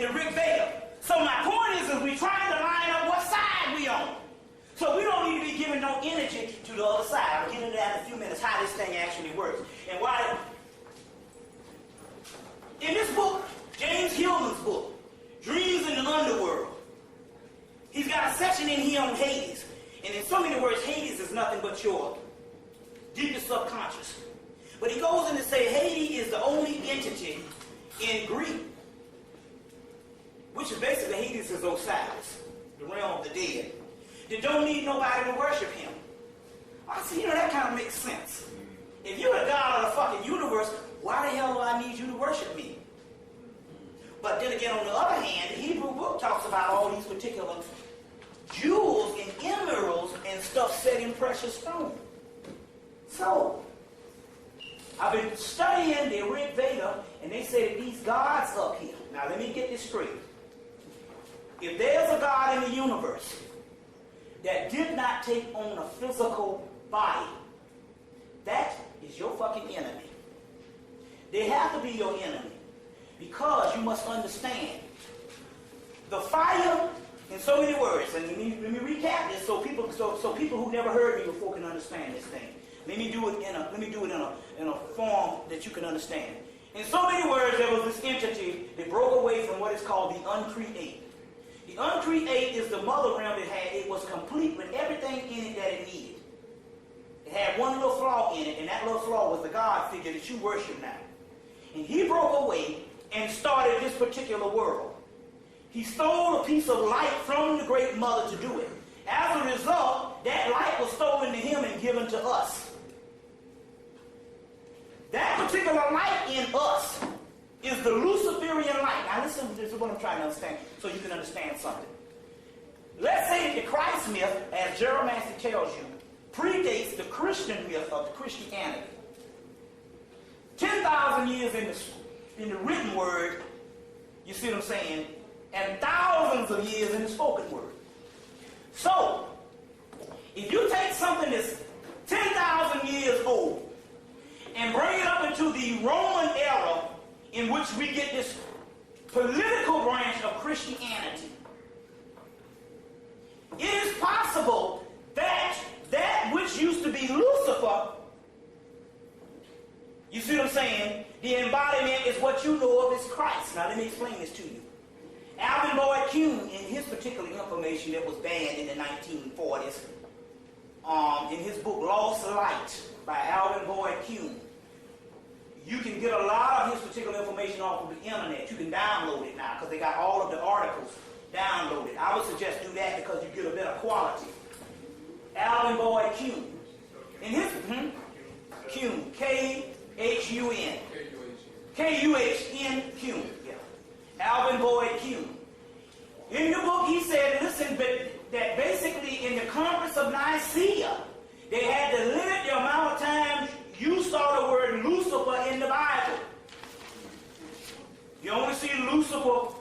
the Rig Veda. So my point is we're trying to line up what side we on. So we don't need to be giving no energy to the other side. I'll get into that in a few minutes, how this thing actually works. And why. In this book, James Hillman's book, Dreams in the Underworld, he's got a section in here on Hades. And in so many words, Hades is nothing but your deepest subconscious. But he goes in to say Hades is the only entity in Greek, which is basically Hades is Osiris, the realm of the dead, that don't need nobody to worship him. I said, that kind of makes sense. If you're the God of the fucking universe, why the hell do I need you to worship me? But then again, on the other hand, the Hebrew book talks about all these particular jewels and emeralds and stuff set in precious stone. So, I've been studying the Rig Veda, and they say that these gods up here. Now, let me get this straight. If there's a God in the universe that did not take on a physical body, that is your fucking enemy. They have to be your enemy, because you must understand the fire, in so many words, and let me recap this so people who never heard me before can understand this thing. Let me do it in a form that you can understand. In so many words, there was this entity that broke away from what is called the uncreate. The uncreate is the mother realm it was complete with everything in it that it needed. It had one little flaw in it, and that little flaw was the God figure that you worship now. And he broke away and started this particular world. He stole a piece of light from the great mother to do it. As a result, that light was stolen to him and given to us. That particular light in us is the Luciferian light. Now listen, this is what I'm trying to understand so you can understand something. Let's say that the Christ myth, as Gerald Massey tells you, predates the Christian myth of Christianity. 10,000 years in the written word, you see what I'm saying, and thousands of years in the spoken word. So, if you take something that's 10,000 years old and bring it up into the Roman era in which we get this political branch of Christianity, it is possible that that which used to be Lucifer, you see what I'm saying, the embodiment is what you know of as Christ. Now let me explain this to you. Alvin Lloyd Kuhn, in his particular information that was banned in the 1940s, in his book Lost Light by Alvin Lloyd Kuhn, you can get a lot of his particular information off of the internet. You can download it now because they got all of the articles downloaded. I would suggest do that because you get a better quality. Alvin Lloyd Kuhn. In his Kuhn, K-H-U-N. K-U-H-N, Kuhn. Yeah. Alvin Lloyd Kuhn. In the book he said, listen, that basically in the Conference of Nicaea, they had to limit the amount of times you saw the word Lucifer in the Bible. You only see Lucifer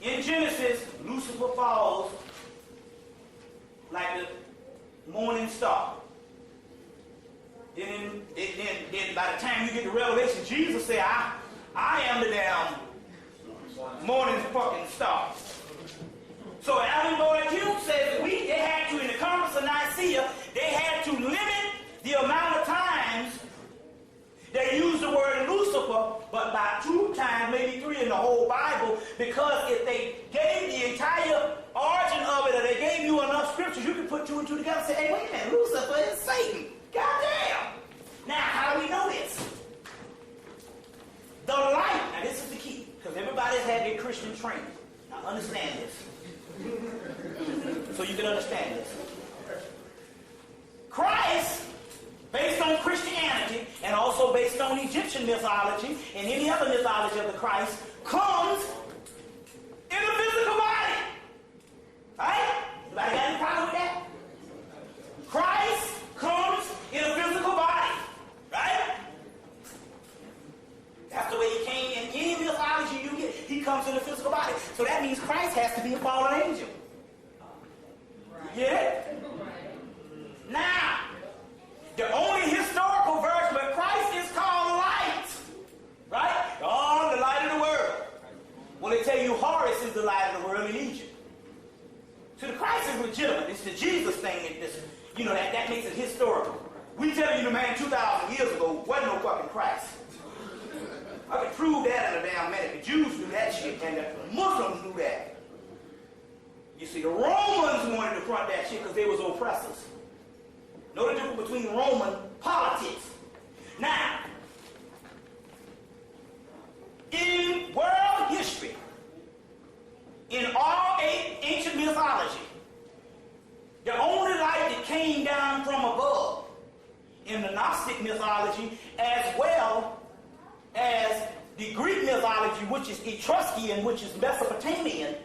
in Genesis. Lucifer falls like the morning star. Then by the time you get to Revelation, Jesus said, I am the damn morning fucking star. So Alvin Lloyd Kuhn says that they had to, in the Conference of Nicaea, they had to limit the amount of times they used the word Lucifer, but by 2 times, maybe 3 in the whole Bible, because if they gave the entire origin of it, or they gave you enough scriptures, you could put 2 and 2 together and say, hey, wait a minute, Lucifer is Satan. Goddamn. Now, how do we know this? The light, now this is the key, because everybody's had their Christian training. Now understand this. So you can understand this. Christ, based on Christianity and also based on Egyptian mythology and any other mythology of the Christ, comes in a physical body. Right? Anybody got any problem with that? Christ comes in a physical body. Right? That's the way he came in any mythology you get. He comes in a physical body. So that means Christ has to be a fallen angel. You get it? Now, the only historical verse where Christ is called light, right? Oh, the light of the world. Well, they tell you Horace in the light of the world in Egypt. So the Christ is legitimate. It's the Jesus thing. That makes it historical. We tell you the man 2,000 years ago wasn't no fucking Christ. I can prove that in a damn minute. The Jews knew that shit, and the Muslims knew that. You see, the Romans wanted to front that shit because they was oppressors. Know the difference between Roman politics. Now, in world history, in all ancient mythology, the only light that came down from above in the Gnostic mythology, as well as the Greek mythology, which is Etruscan, which is Mesopotamian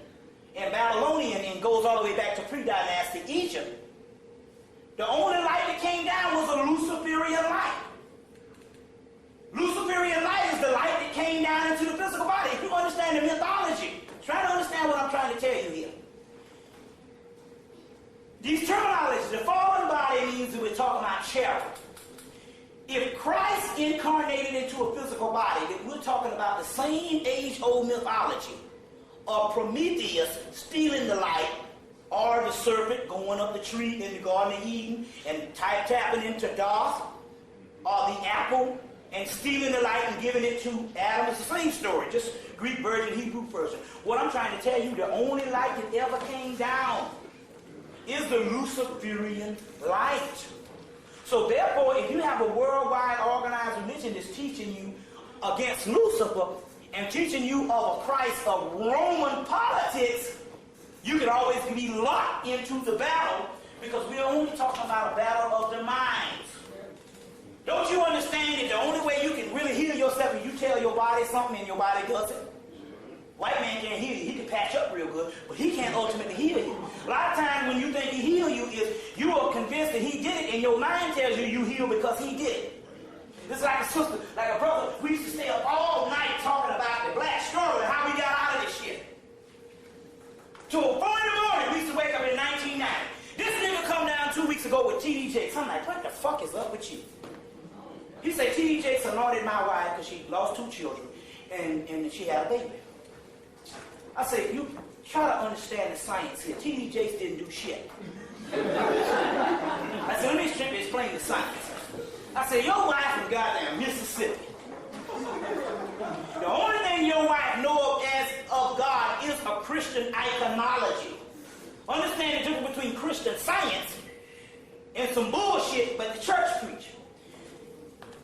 and Babylonian, and goes all the way back to pre-dynastic Egypt. The only light that came down was a Luciferian light. Luciferian light is the light that came down into the physical body. If you understand the mythology, try to understand what I'm trying to tell you here. These terminologies, the fallen body means that we're talking about cherub. If Christ incarnated into a physical body, then we're talking about the same age-old mythology of Prometheus stealing the light, or the serpent going up the tree in the Garden of Eden and tapping into Darth, or the apple and stealing the light and giving it to Adam. It's the same story, just Greek version, Hebrew version. What I'm trying to tell you, the only light that ever came down is the Luciferian light. So therefore, if you have a worldwide organized religion that's teaching you against Lucifer and teaching you of a Christ of Roman politics, you can always be locked into the battle, because we're only talking about a battle of the minds. Don't you understand that the only way you can really heal yourself is you tell your body something and your body does it? White man can't heal you. He can patch up real good, but he can't ultimately heal you. A lot of times when you think he healed you, is you are convinced that he did it, and your mind tells you you healed because he did it. It's like a sister, like a brother. We used to stay up all night talking about the black struggle and how we got out of this shit. Till 4 in the morning, we used to wake up in 1990. This nigga come down 2 weeks ago with T.D. Jakes. I'm like, what the fuck is up with you? He said T.D. Jakes anointed my wife because she lost 2 children and she had a baby. I said, you try to understand the science here. T.D. Jakes didn't do shit. I said, let me explain the science. I said, your wife from goddamn Mississippi. The only thing your wife knows as of God is a Christian iconology. Understand the difference between Christian science and some bullshit but the church preach.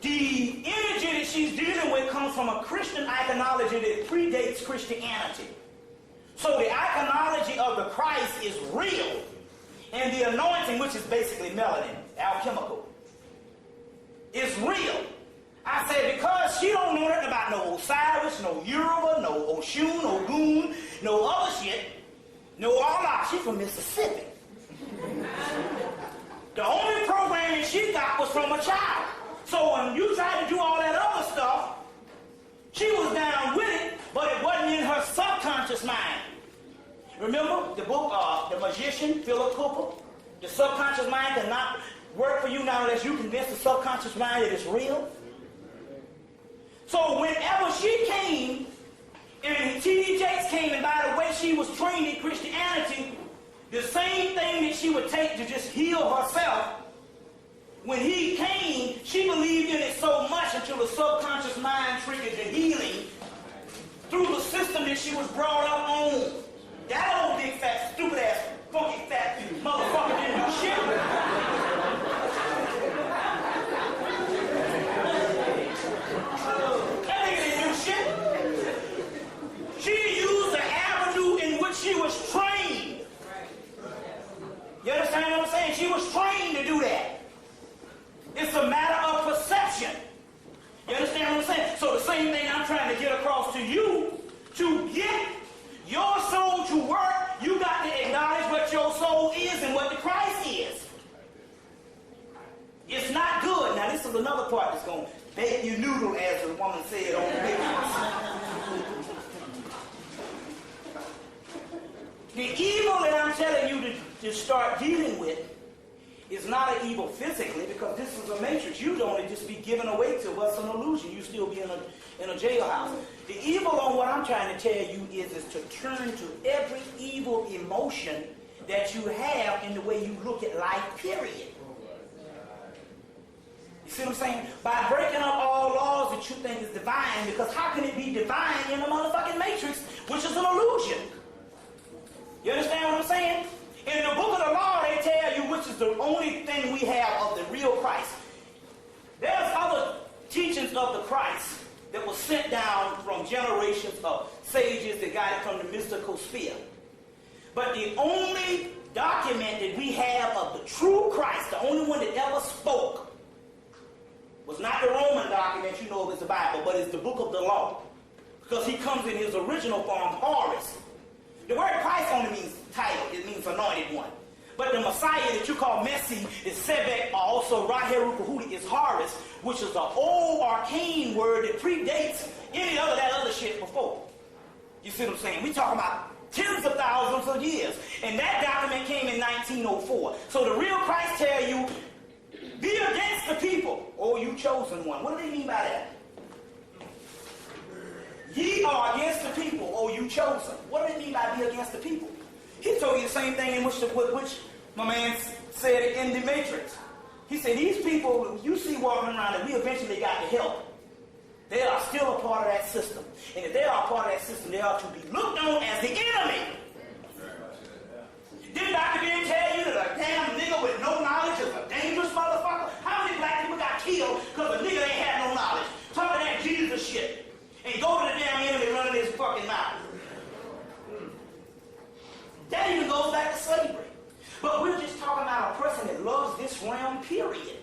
The energy that she's dealing with comes from a Christian iconology that predates Christianity. So the iconology of the Christ is real, and the anointing, which is basically melanin, alchemical, is real. I said, because she don't know nothing about no Osiris, no Yoruba, no Oshun, no Goon, no other shit, no Allah. She's from Mississippi. The only programming she got was from a child. So when you tried to do all that other stuff, she was down with it, but it wasn't in her subconscious mind. Remember the book, The Magician, Philip Cooper? The subconscious mind cannot work for you now unless you convince the subconscious mind that it's real. So whenever she came, and T.D. Jakes came, and by the way she was trained in Christianity, the same thing that she would take to just heal herself, when he came, she believed in it so much until the subconscious mind triggered the healing through the system that she was brought up on. That old big fat, stupid ass, funky fat motherfucker didn't do shit. That nigga didn't do shit. She used the avenue in which she was trained. You understand what I'm saying? She was trained to do that. It's a matter of perception. You understand what I'm saying? So the same thing I'm trying to get across to you, to get your soul to work, you got to acknowledge what your soul is and what the Christ is. It's not good. Now this is another part that's going to bake your noodle, as the woman said on the videos. The evil that I'm telling you to start dealing with is not an evil physically, because this is a matrix. You'd only just be given away to what's an illusion. You still be in a jailhouse. The evil on what I'm trying to tell you is to turn to every evil emotion that you have in the way you look at life, period. You see what I'm saying? By breaking up all laws that you think is divine, because how can it be divine in a motherfucking matrix, which is an illusion? You understand what I'm saying? In the book of the law, they tell you which is the only thing we have of the real Christ. There's other teachings of the Christ that was sent down from generations of sages that got it from the mystical sphere. But the only document that we have of the true Christ, the only one that ever spoke, was not the Roman document you know of as the Bible, but it's the book of the law. Because he comes in his original form, Horus. The word Christ only means title, it means anointed one. But the Messiah that you call Messi is Sebek, or also Raheru is Horus, which is an old arcane word that predates any other that other shit before. You see what I'm saying? We talking about tens of thousands of years. And that document came in 1904. So the real Christ tell you, be against the people, O you chosen one. What do they mean by that? Ye are against the people, O you chosen. What do they mean by be against the people? He told you the same thing in which my man said in the Matrix. He said, these people you see walking around that we eventually got to help, they are still a part of that system. And if they are a part of that system, they are to be looked on as the enemy. Didn't Dr. Ben tell you that a damn nigga with no knowledge is a dangerous motherfucker? How many black people got killed because a nigga ain't had no knowledge? Talking that Jesus shit. And go to the damn enemy running his fucking mouth. That even goes back to slavery. But we're just talking about a person that loves this realm, period.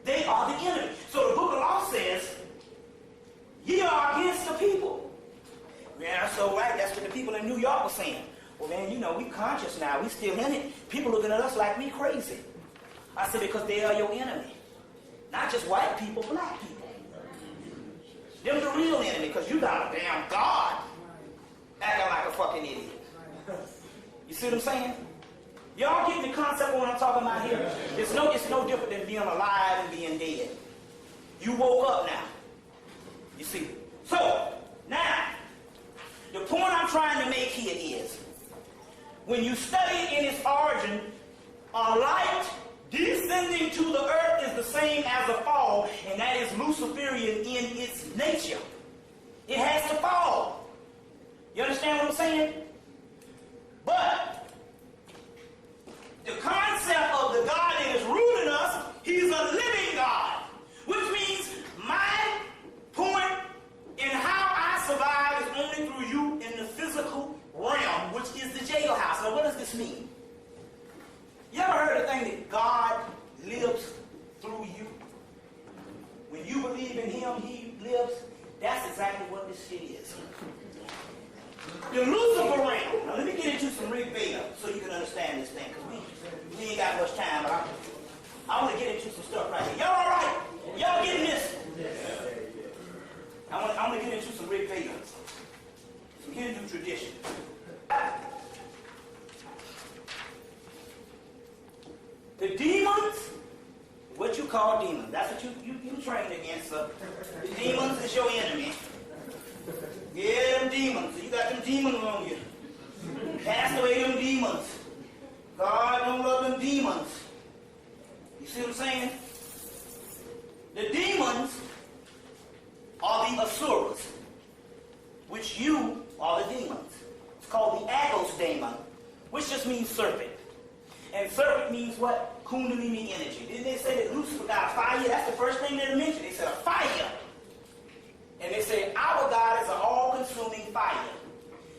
They are the enemy. So the book of law says, ye are against the people. Yeah, that's so right. That's what the people in New York were saying. Well, man, you know, we conscious now. We still in it. People looking at us like we crazy. I said, because they are your enemy. Not just white people, black people. Them the real enemy, because you got a damn God acting like a fucking idiot. You see what I'm saying? Y'all getting the concept of what I'm talking about here? It's no different than being alive and being dead. You woke up now. You see? So, now, the point I'm trying to make here is, when you study it in its origin, a light descending to the earth is the same as a fall, and that is Luciferian in its nature. It has to fall. You understand what I'm saying? But the concept of the God that is ruling us, he's a living God, which means my point in how I survive is only through you in the physical realm, which is the jailhouse. Now, what does this mean? You ever heard the thing that God lives through you? When you believe in him, he lives. That's exactly what this shit is. The Lucifer realm. Now, let me get into some Rick Vader so you can understand this thing, because we ain't got much time, but I want to get into some stuff right here. Y'all all right? Y'all getting this? I want to get into some Rick Vader, some Hindu tradition. The demons, what you call demons, that's what you trained against. The demons is your enemy. Yeah, them demons. You got them demons on you. Cast away them demons. God don't love them demons. You see what I'm saying? The demons are the asuras, which you are the demons. It's called the Agos daemon, which just means serpent. And serpent means what? Kundalini energy. Didn't they say that Lucifer got a fire? That's the first thing they mentioned. They said a fire. And they say our God is an all-consuming fire.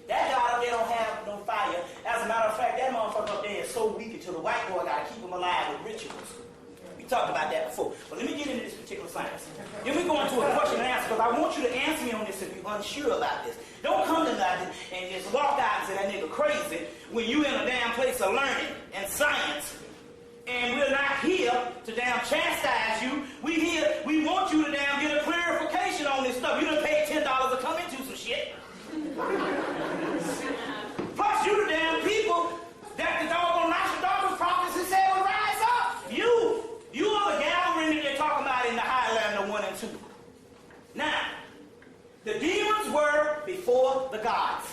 That God up there don't have no fire. As a matter of fact, that motherfucker up there is so weak until the white boy got to keep him alive with rituals. We talked about that before. But let me get into this particular science. Then we go into a question and answer, because I want you to answer me on this if you're unsure about this. Don't come to nothing and just walk out and say that nigga crazy when you in a damn place of learning and science. And we're not here to damn chastise you. We want you to damn get a clarification on this stuff. You done paid $10 to come into some shit. Plus you the damn people that the doggone Nostradamus prophecy said was rising. before the gods.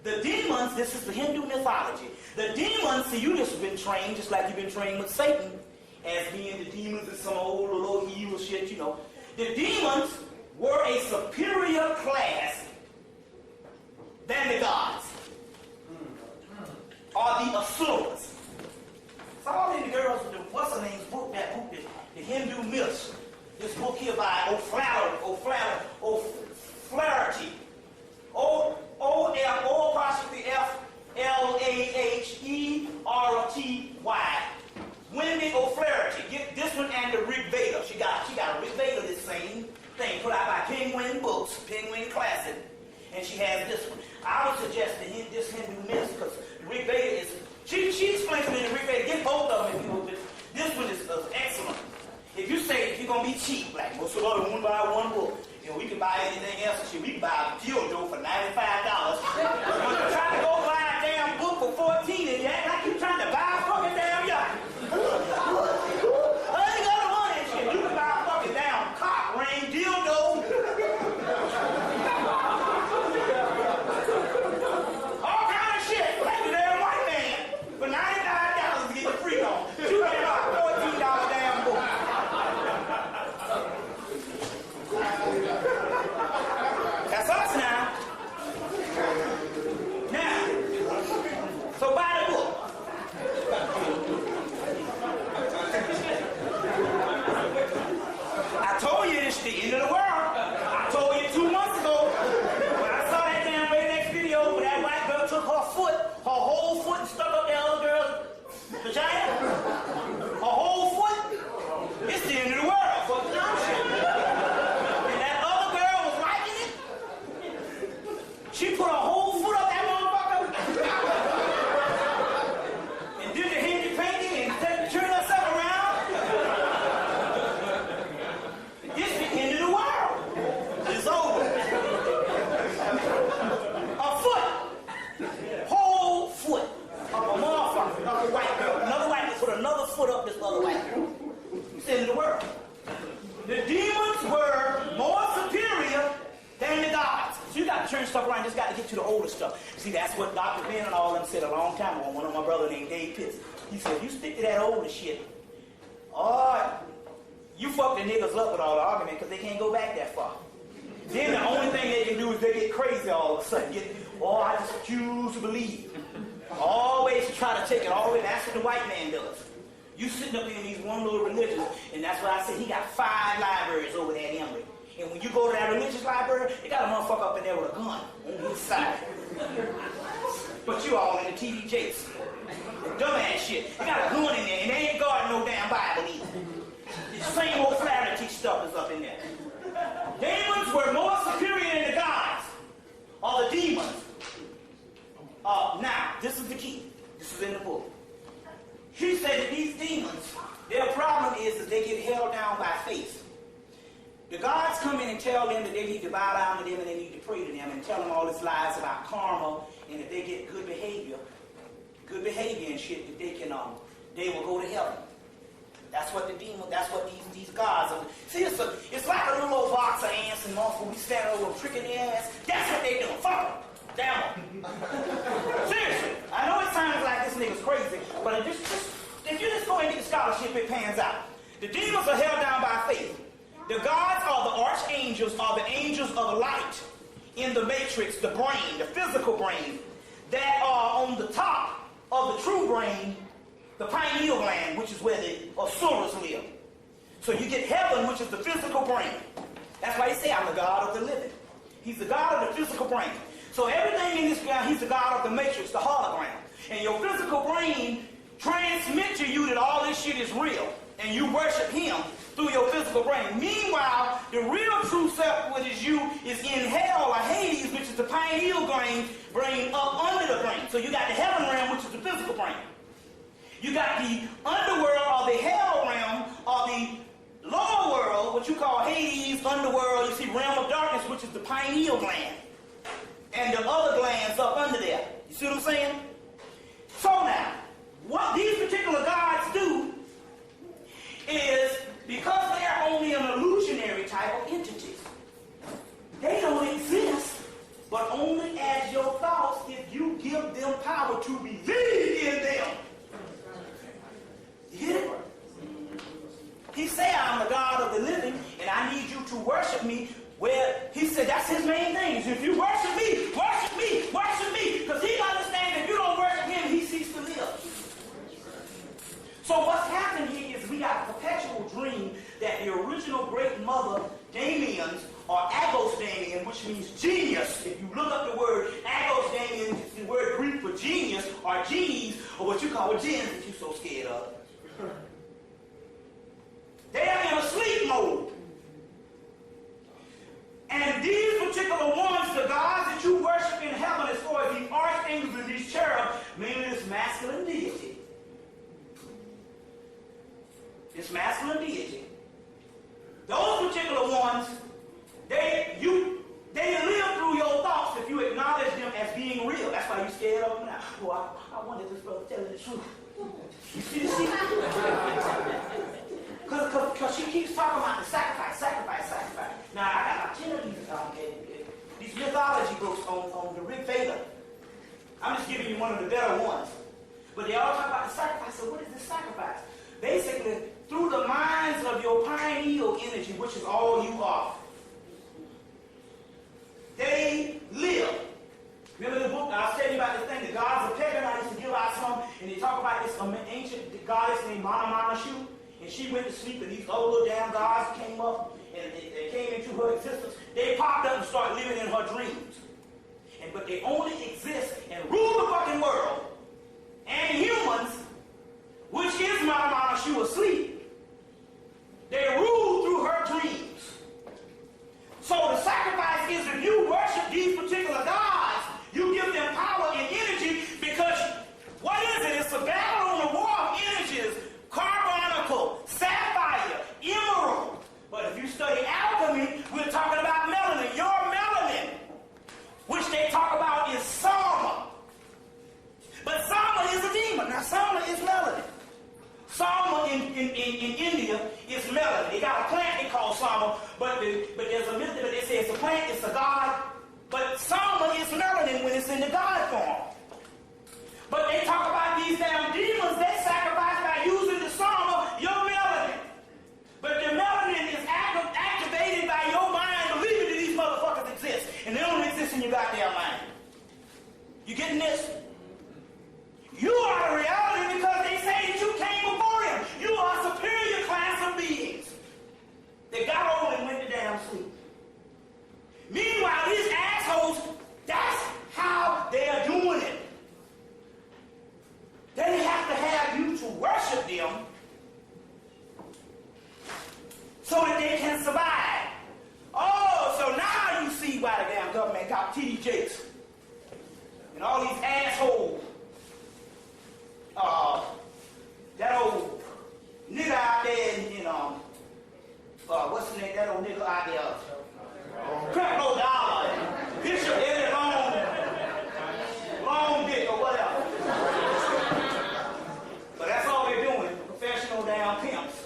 The demons, this is the Hindu mythology. The demons, see, you just been trained, just like you've been trained with Satan, as being the demons and some old little evil shit, you know. The demons were a superior class than the gods, or the Asuras. So all these girls, what's her name's book, that book, the Hindu myths, this book here by O'Flaherty, O-F-L-A-H-E-R-T-Y. Wendy O'Flaherty. Get this one and the Rig Veda. She got a Rig Veda, this same thing, put out by Penguin Books, Penguin Classic. And she has this one. I would suggest this Hindu myth, because the Rig Veda is, she explains it in the Rig Veda. Get both of them if you will. This one is excellent. If you say, if you're going to be cheap, like most of us want to buy one book, you know, we can buy anything else and shit. We can buy a dildo for $95. But you try to go buy a damn book for $14 and you act like you're trying to buy a fucking damn yacht. I ain't got the money and shit. You can buy a fucking damn cock ring dildo. All kind of shit. Like the damn white man for $95 to get the free on. You can buy a $14 damn book. That's us now. Now, so buy the book. I told you this is the end of the world. I told you 2 months ago when I saw that damn very next video where that white girl took her foot, her whole foot, and stuck up that other girl's vagina. Her whole foot. It's the end of the world. Fuck the dumb shit. And that other girl was liking it. She put her whole foot up that motherfucker. And did the handy painting and turned herself around. It's the end of the world. It's over. A foot. Whole foot of a motherfucker. Another white girl. Another white girl put another foot up this other white girl. It's the end of the world. The demons were more superior than the gods. So you got to turn stuff around. Just got to get to the older stuff. See, that's what Dr. Ben and all of them said a long time ago. One of my brother named Dave Pitts. He said, you stick to that older shit. You fuck the niggas up with all the argument because they can't go back that far. Then the only thing they can do is they get crazy all of a sudden. I just choose to believe. Always try to take it all the way. That's what the white man does. You sitting up in these one little religions, and that's why I said he got 5 libraries over there at Emory. And when you go to that religious library, they got a motherfucker up in there with a gun on his side. But you all in the TDJs. Dumbass shit. They got a gun in there, and they ain't guarding no damn Bible either. The same old Flaherty stuff is up in there. Demons were more superior than the gods, or the demons. Now, this is the key. This is in the book. She said that these demons, their problem is that they get held down by faith. The gods come in and tell them that they need to bow down to them and they need to pray to them and tell them all these lies about karma, and if they get good behavior and shit, that they will go to heaven. That's what the demon, that's what these gods are. See, it's like a little old box of ants and motherfuckers. We stand over and tricking their ass. That's what they doing. Fuck them. Damn them. Seriously. I know it sounds like this nigga's crazy, but if you just go and get the scholarship, it pans out. The demons are held down by faith. The gods are the archangels, are the angels of light in the matrix, the brain, the physical brain, that are on the top of the true brain, the pineal gland, which is where the Asuras live. So you get heaven, which is the physical brain. That's why he say, I'm the God of the living. He's the God of the physical brain. So everything in this ground, he's the God of the matrix, the hologram. And your physical brain transmits to you that all this shit is real. And you worship him through your physical brain. Meanwhile, the real true self, which is you, is in hell or Hades, which is the pineal brain up under the brain. So you got the heaven realm, which is the physical brain. You got the underworld or the hell realm or the lower world, what you call Hades, underworld, you see realm of darkness, which is the pineal gland. And the other glands up under there. You see what I'm saying? So now, what these particular gods do is, because they are only an illusionary type of entities, they don't exist but only as your thoughts if you give them power to believe in them. You get it? He said, I'm the God of the living, and I need you to worship me. Well, he said that's his main thing. If you worship me, worship me, worship me. Because he understands if you don't worship him, he ceases to live. So what's happening here is we got a perpetual dream that the original great mother, Damians, or Agos Damian, which means genius. If you look up the word Agos Damian, it's the word Greek for genius, or genies, or what you call jinns that you're so scared of. They are in a sleep mode. And these particular ones, the gods that you worship in heaven, as far as the archangels and these cherubs, mainly this masculine deity. This masculine deity. Those particular ones, they live through your thoughts if you acknowledge them as being real. That's why you're scared of them now. Oh, I wonder if this brother telling the truth. You see this shit? Because she keeps talking about the sacrifice. Now, I got 10 of these mythology books on the Rig Veda. I'm just giving you one of the better ones. But they all talk about the sacrifice. So what is this sacrifice? Basically, through the minds of your pineal energy, which is all you are, they live. Remember the book I was telling you about this thing, the gods of Pagan? I used to give out some, and they talk about this ancient goddess named Mana Shu, and she went to sleep, and these old little damn gods came up, and they came into her existence. They popped up and started living in her dreams. But they only exist and rule the fucking world, and humans, which is Mana Shu asleep. They rule through her dreams. So the sacrifice is if you worship these particular gods, you give them power and energy, because what is it? It's a battle on the war of energies. Carbonical, sapphire, emerald. But if you study alchemy, we're talking about melanin. Your melanin, which they talk about is Sama. But Sama is a demon. Now Sama is melanin. Sama in India is melanin. They got a plant they call Sama, but there's a myth that they say it's a plant, it's a god. But Sama is melanin when it's in the god form. But they talk about these damn demons, they sacrifice by using the Sama, your melanin. But the melanin is activated by your mind believing that these motherfuckers exist. And they don't exist in your goddamn mind. You getting this? You are the reality because they say that you came before him. You are a superior class of beings. They got old and went to damn sleep. Meanwhile, these assholes, that's how they are doing it. They have to have you to worship them so that they can survive. Oh, so now you see why the damn government got T.D. Jakes and all these assholes. That old nigga out there in what's the name? That old nigga out there, Creflo Dollar, Bishop Eddie Long Dick or whatever. But that's all they're doing, professional damn pimps.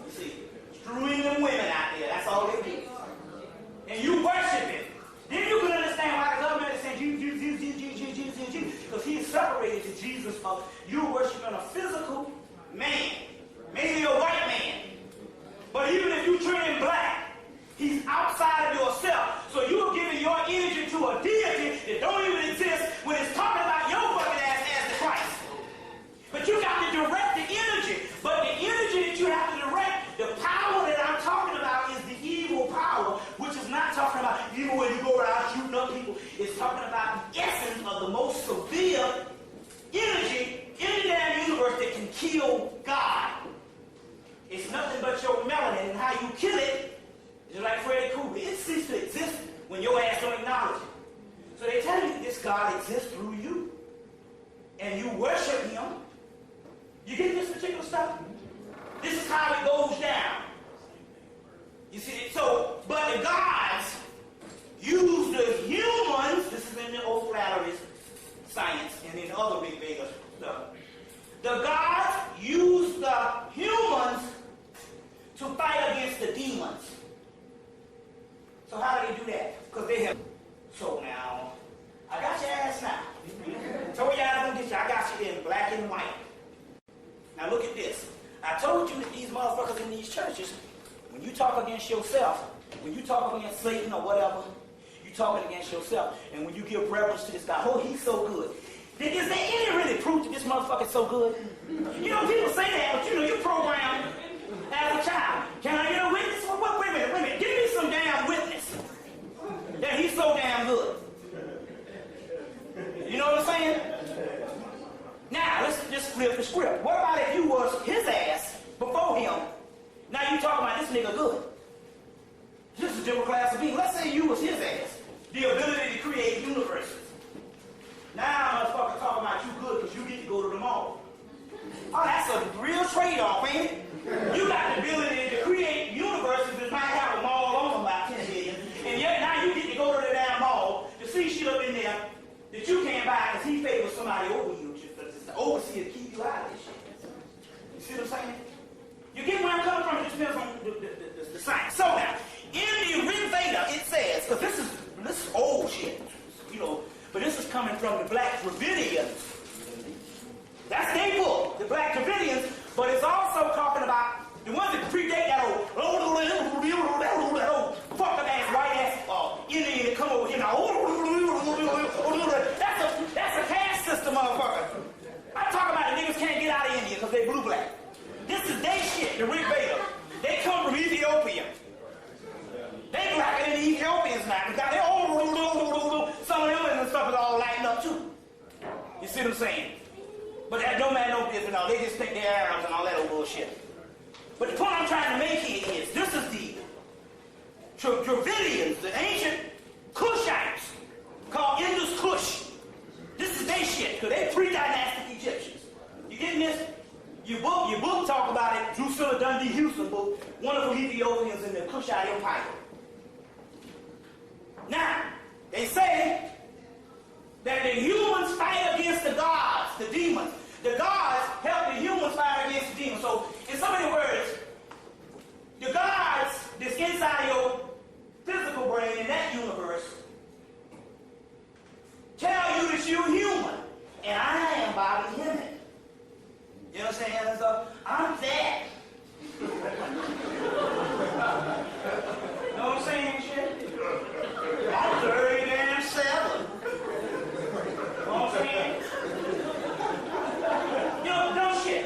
You see, screwing them women out there, that's all they do. And you worship it. Then you can understand why the government is saying Jesus, because he is separated to Jesus of you worshiping a physical man, maybe a white man. But even if you turn him black, he's outside of yourself. So you're giving your energy to a deity that don't even exist when it's talking about your fucking ass as the Christ. But you got to direct the energy. But the energy that you have to direct, the power that I'm talking about is the evil power, which is not talking about evil when you go around shooting up people. It's talking about the essence of the most severe energy in the damn universe that can kill God. It's nothing but your melanin, and how you kill it, just like Freddy Krueger. It ceases to exist when your ass don't acknowledge it. So they tell you this God exists through you, and you worship him. You get this particular stuff? This is how it goes down. You see, so, but the gods use the humans, this is in the old flatteries science and in other big Veda stuff. The gods use the humans to fight against the demons. So how do they do that? Because they have So now, I got your ass now. Told you I was gonna get you. I got you in black and white. Now look at this. I told you that these motherfuckers in these churches, when you talk against yourself, when you talk against Satan or whatever, you talking against yourself. And when you give reverence to this guy, oh, he's so good. Is there any really proof that this motherfucker's so good? You know, people say that, but you know, you programmed as a child. Can I get a witness? Well, wait a minute. Give me some damn witness that he's so damn good. You know what I'm saying? Now, let's just flip the script. What about if you was his ass before him? Now you talking about this nigga good. This is a different class of being. Let's say you was his ass. The ability to create universes. Now, motherfucker, talking about you good because you get to go to the mall. Oh, that's a real trade-off, ain't it? You got the ability to create universes that might have a mall on them about 10 billion, and yet now you get to go to the damn mall to see shit up in there that you can't buy because he favors somebody over you, just the overseer to keep you out of this shit. You see what I'm saying? You get where I'm coming from? It depends on the science. So now, in the Rig Veda, it says, because this is old shit, you know, but this is coming from the Black Dravidians. That's their book, the Black Dravidians, but it's also talking about the ones that predate that old fucking ass, white ass Indian that come over here now. That's a caste system, motherfucker. I'm talking about the niggas can't get out of India because they blue-black. This is their shit, the Rig Veda. They come from Ethiopia. They blacker than the Ethiopians now. Some of them and stuff is all lighting up too. You see what I'm saying? But that don't matter no business. No, they just think they're Arabs and all that old bullshit. But the point I'm trying to make here is this is the Dravidians, the ancient Kushites, called Indus Kush. This is their shit, because they pre-dynastic Egyptians. You getting this? Your book talk about it, Drusilla Dundee Houston book, wonderful Ethiopians in the Kushite Empire. Now, they say that the humans fight against the gods, the demons. The gods help the humans fight against the demons. So, in so many words, the gods that's inside your physical brain in that universe tell you that you're human. And I am Bobby Hemmit. You know what I'm saying? So, I'm that. You know what I'm saying, shit? I'm 30 damn 7. You know what I'm saying? You know, dumb shit.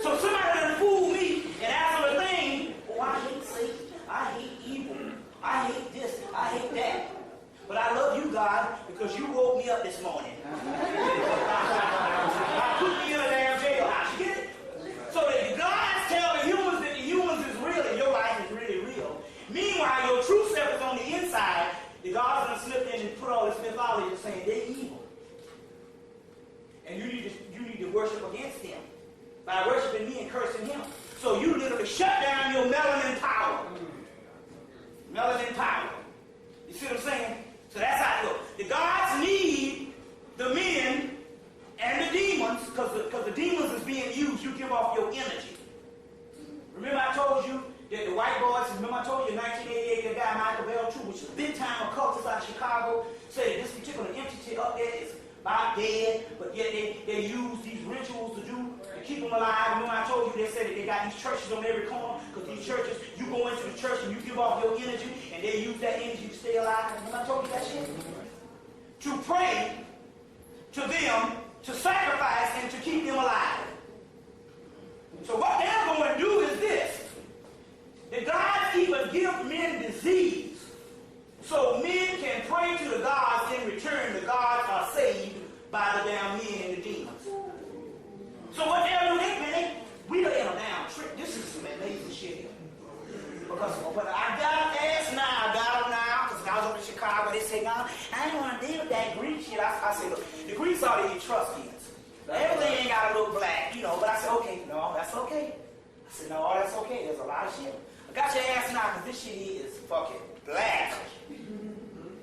So somebody done fooled me and asked them a thing, oh, I hate Satan, I hate evil, I hate this, I hate that. But I love you, God, because you woke me up this morning. I put me in a damn jailhouse. You get it? So that the gods tell the humans that the humans is real and your life is really real. Meanwhile, your true self is on the inside. The gods done slipped in and put all this mythology saying they're evil. And you need to worship against them by worshiping me and cursing him. So you literally shut down your melanin power. Melanin power. You see what I'm saying? So that's how it goes. The gods need the men and the demons, because the demons is being used. You give off your energy. Remember I told you that the white boys, remember I told you in 1988, the guy Michael Bell, too, which is a big time occultist out of Chicago, said this particular entity up there is about dead, but yet they use these rituals to keep them alive. Remember I told you they said that they got these churches on every corner, because these churches, you go into the church and you give off your energy, and they use that energy to stay alive. Remember I told you that shit? To pray to them, to sacrifice, and to keep them alive. So what they're going to do is this. The gods even give men disease, so men can pray to the gods. In return, the gods are saved by the damn men and the demons. So what they're doing, we are in a damn trick. This is some amazing shit here. Because when I got ass now, I got them now, because I was over in Chicago, they say, no, I ain't want to deal with that Greek shit. I said, look, the Greeks are the Etruscans. Everything ain't got to look black, you know, but I said, okay, no, that's okay. I said, no, that's okay. There's a lot of shit. I got your ass now, because this shit here is fucking black.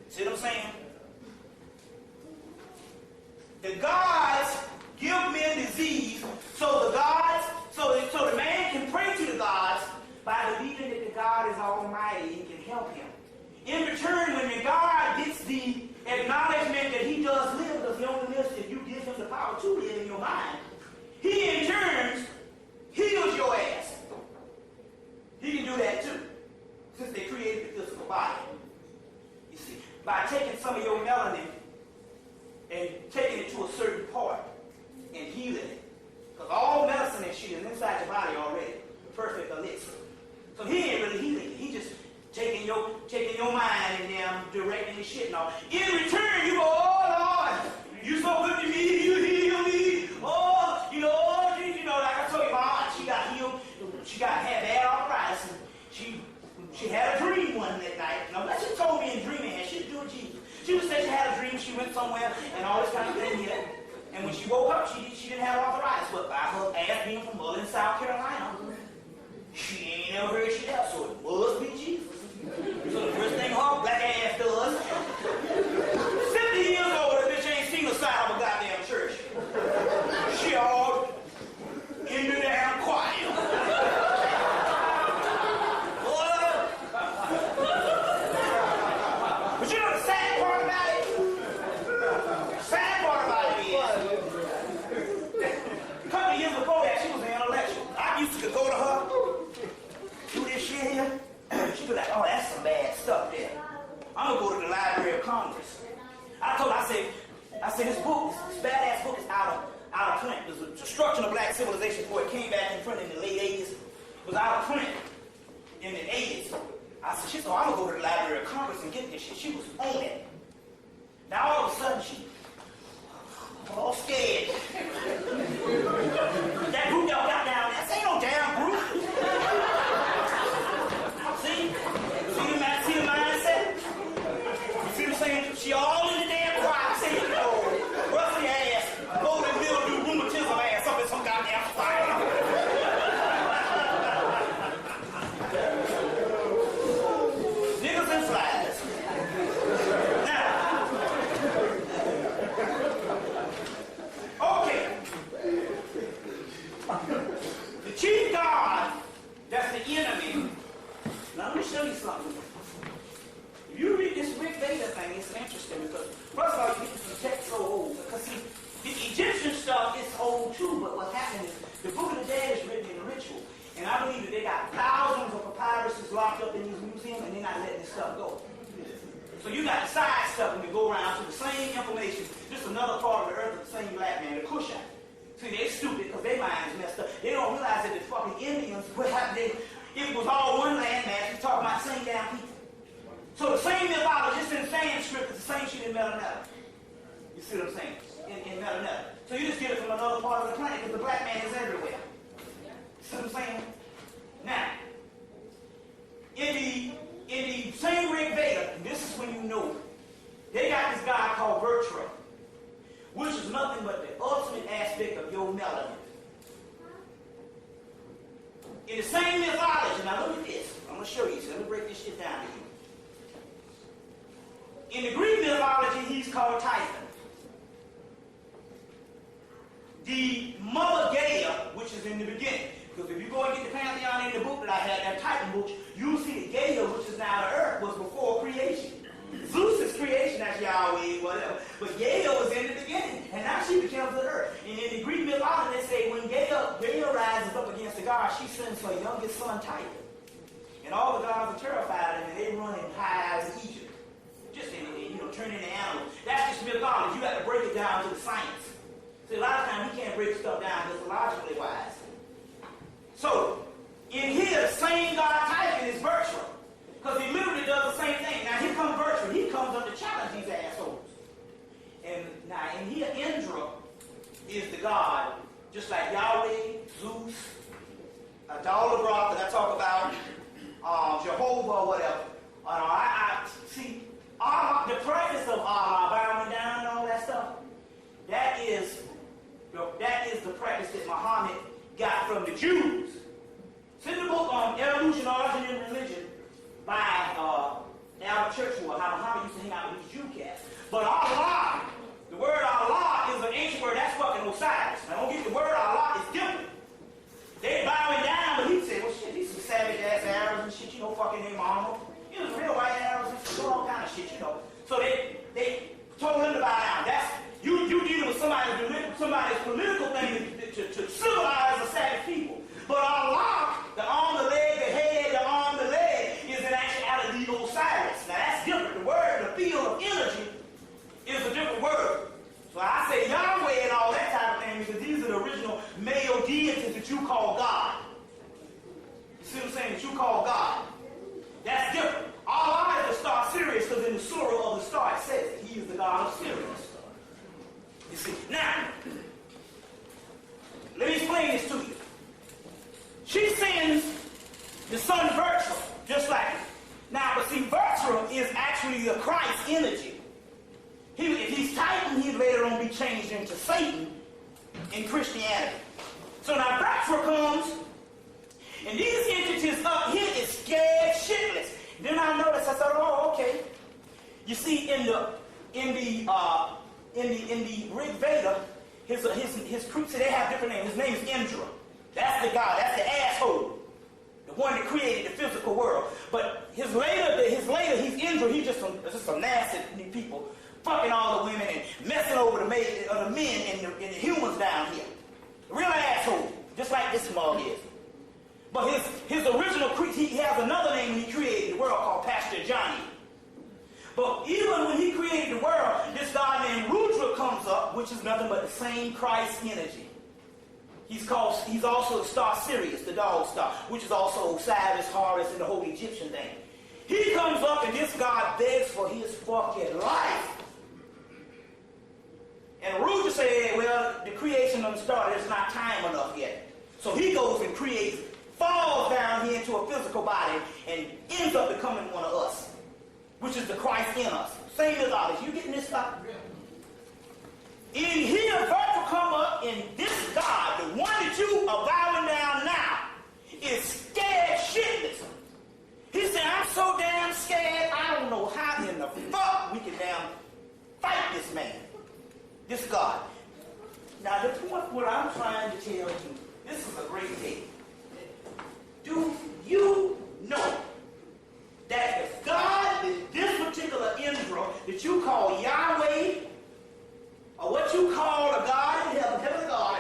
See what I'm saying? The gods give men disease, so the man can pray to the gods by believing that the God is almighty and can help him. In return, when the God God gets the acknowledgement that he does live, because he only lives if you give him the power to live in your mind. He in turn heals your ass. He can do that too, since they created the physical body. You see, by taking some of your melanin and taking it to a certain part and healing it. Because all medicine and shit is inside your body already. Perfect elixir. So he ain't really healing it. He just taking your mind and them directing the shit and all. In return, you go, oh Lord, you so good to me, you heal me. Oh, you know, like I told you, my aunt, she got healed. She had bad arthritis. And she had a dream one that night. Now, what she told me in dreaming had shit to do with Jesus. She would say she had a dream, she went somewhere, and all this kind of thing here. And when she woke up, she didn't have arthritis. But by her ass being from Mullen, South Carolina, she ain't never heard shit else, so it must be Jesus. So the first thing her black ass does, 50 years old, that bitch ain't seen the side of a goddamn church. She all in the damn choir. But you know the sad part about it? Sad part about it is, a couple of years before that, she was an intellectual. I used to go to her, do this shit here. She'd be like, oh, that's some bad stuff there. I'm going to go to the Library of Congress. I told her, I said, this book, this badass book is out of print. There's a destruction of black civilization before it came back in print in the late 80s. It was out of print in the 80s. I said, she's I'm going to go to the Library of Congress and get this shit. She was on it. Now all of a sudden, she all scared. That group y'all got down there, this ain't no damn group. See the mindset? You see what I'm saying? She all in the damn crowd saying, oh, rusty ass, golden mildew, rheumatism ass up in some goddamn fire. Niggas and flies. Now, okay. The chief god, that's the enemy. Now let me show you something. If you read this Rick Veda thing, it's interesting because, first of all, you get some text so old. Because see, the Egyptian stuff is old too, but what's happening is the Book of the Dead is written in a ritual. And I believe that they got thousands of papyruses locked up in these museums and they're not letting this stuff go. So you got the side stuff when you go around to the same information, just another part of the earth of the same black man, the Cushite. See, they're stupid because their mind is messed up. They don't realize that the fucking Indians, what happened, it was all one landmass. We're talking about the same damn people. So the same mythology, just in Sanskrit, is the same shit in Melanetta. You see what I'm saying? In Melanetta. So you just get it from another part of the planet because the black man is everywhere. You see what I'm saying? Now, in the same Rig Veda, and this is when you know, they got this guy called Virtra, which is nothing but the ultimate aspect of your melanin. In the same mythology, now look at this. I'm going to show you. So let me break this shit down to you. In the Greek mythology, he's called Titan. The mother Gaia, which is in the beginning. Because if you go and get the Pantheon in the book that I had, that Titan book, you'll see the Gaia, which is now the earth, was before creation. Zeus is creation, that's Yahweh, whatever. But Gaia was in the beginning, and now she becomes the earth. And in the Greek mythology, they say when Gaia rises up against the gods, she sends her youngest son, Titan. And all the gods are terrified of him, and they run and hide in Egypt. Just turn into animals. That's just mythology. You have to break it down to the science. See, a lot of times we can't break stuff down mythologically wise. So, in here, the same God Titan is virtual. Because he literally does the same thing. Now, here comes virtual. He comes up to challenge these assholes. And now, in here, Indra is the God, just like Yahweh, Zeus, Adalagroth that I talk about, Jehovah, whatever. See, the practice of bowing down and all that stuff, that is the practice that Muhammad got from the Jews. It's in the book on Evolution, Origin, and Religion by Albert Churchwell, how Muhammad used to hang out with these Jew cats. But Allah, the word Allah is an ancient word. That's fucking Osiris. Now, don't get the word Allah is different. They bowing down, but he said, well, shit, these some savage-ass Arabs and shit, fucking their mama. It was real white Arabs and all kind of shit, So they the Christ energy. If he's Titan, he'd later on be changed into Satan in Christianity. So now Virtua comes, and these entities up here is scared shitless. Then I noticed, I said, oh, okay. You see, in the Rig Veda, his creeps, they have different names. His name is Indra. That's the god. That's the asshole, the one that created the physical world. But he's Indra. He's just some nasty people, fucking all the women and messing over the men and the humans down here. Real asshole, just like this mug is. But his original creep, he has another name when he created the world called Pastor Johnny. But even when he created the world, this guy named Rudra comes up, which is nothing but the same Christ energy. He's also the star Sirius, the dog star, which is also Osiris, Horus, and the whole Egyptian thing. He comes up and this God begs for his fucking life. And Rudra said, hey, well, the creation of the star, there's not time enough yet. So he goes and creates, falls down here into a physical body and ends up becoming one of us, which is the Christ in us. Same as others. You getting this stuff? In here, Virtua come up, and this God, the one that you are bowing down now, is scared shitless. He said, I'm so damn scared, I don't know how in the fuck we can damn fight this man, this God. Now, the point what I'm trying to tell you, this is a great thing. Do you know that if God is this particular Indra that you call Yahweh, or what you call a God in heaven, heavenly God,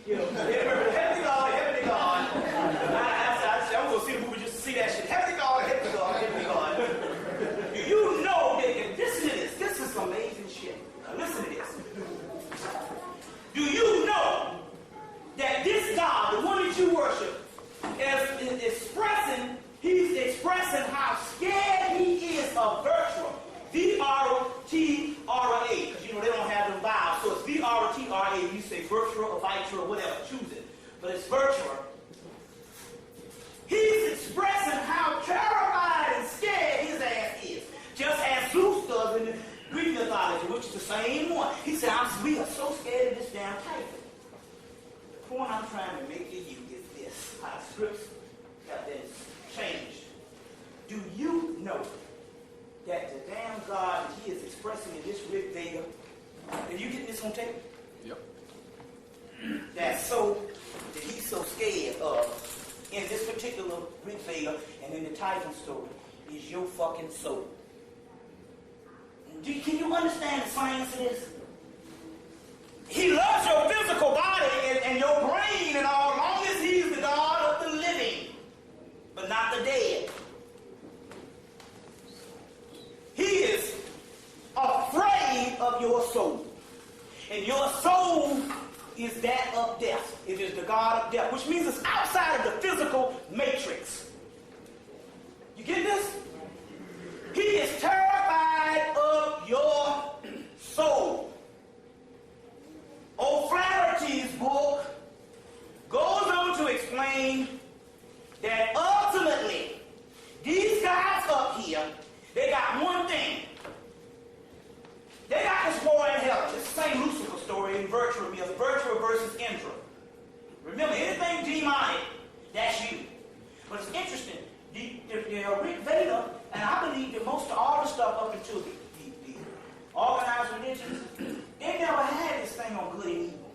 you know, heavenly God. I'm going to see the movie just to see that shit. Heavenly God. You know that, listen to this. This is amazing shit. Now listen to this. Do you know that this God, the one that you worship, he's expressing how scared he is of Virtua. V-R-T-R-A, because you know they don't have them vowels, so it's V-R-T-R-A. You say Virtua or Vitra or whatever, choose it. But it's Virtua. He's expressing how terrified and scared his ass is, just as Zeus does in the Greek mythology, which is the same one. He said, we are so scared of this damn titan. The point I'm trying to make to you is this: how the scripts have been changed. Do you know that the damn God that he is expressing in this Rig Veda, are you getting this on tape? Yep. That he's so scared of in this particular Rig Veda and in the Titan story is your fucking soul. Can you understand the science of this? He loves your physical body and your brain and all, as long as he's the God of the living, but not the dead. He is afraid of your soul. And your soul is that of death. It is the God of death, which means it's outside of the physical matrix. You get this? He is terrified of your soul. O'Flaherty's book goes on to explain that ultimately these guys up here, they got one thing. They got this war in heaven. It's the same Lucifer story in Virtua myth. Virtua versus Indra. Remember, anything demonic, that's you. But it's interesting. The Rig Veda, and I believe that most of all the stuff up until the organized religions, they never had this thing on good and evil.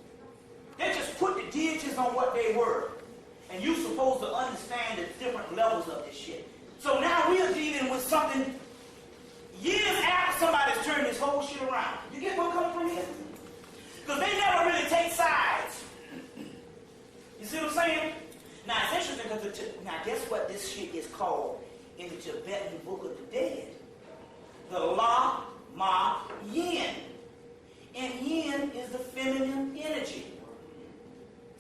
They just put the deities on what they were. And you're supposed to understand the different levels of this shit. So now we're dealing with something years after somebody's turned this whole shit around. You get where I'm coming from here? Because they never really take sides. You see what I'm saying? Now it's interesting because now guess what this shit is called in the Tibetan Book of the Dead? The La Ma Yin. And yin is the feminine energy.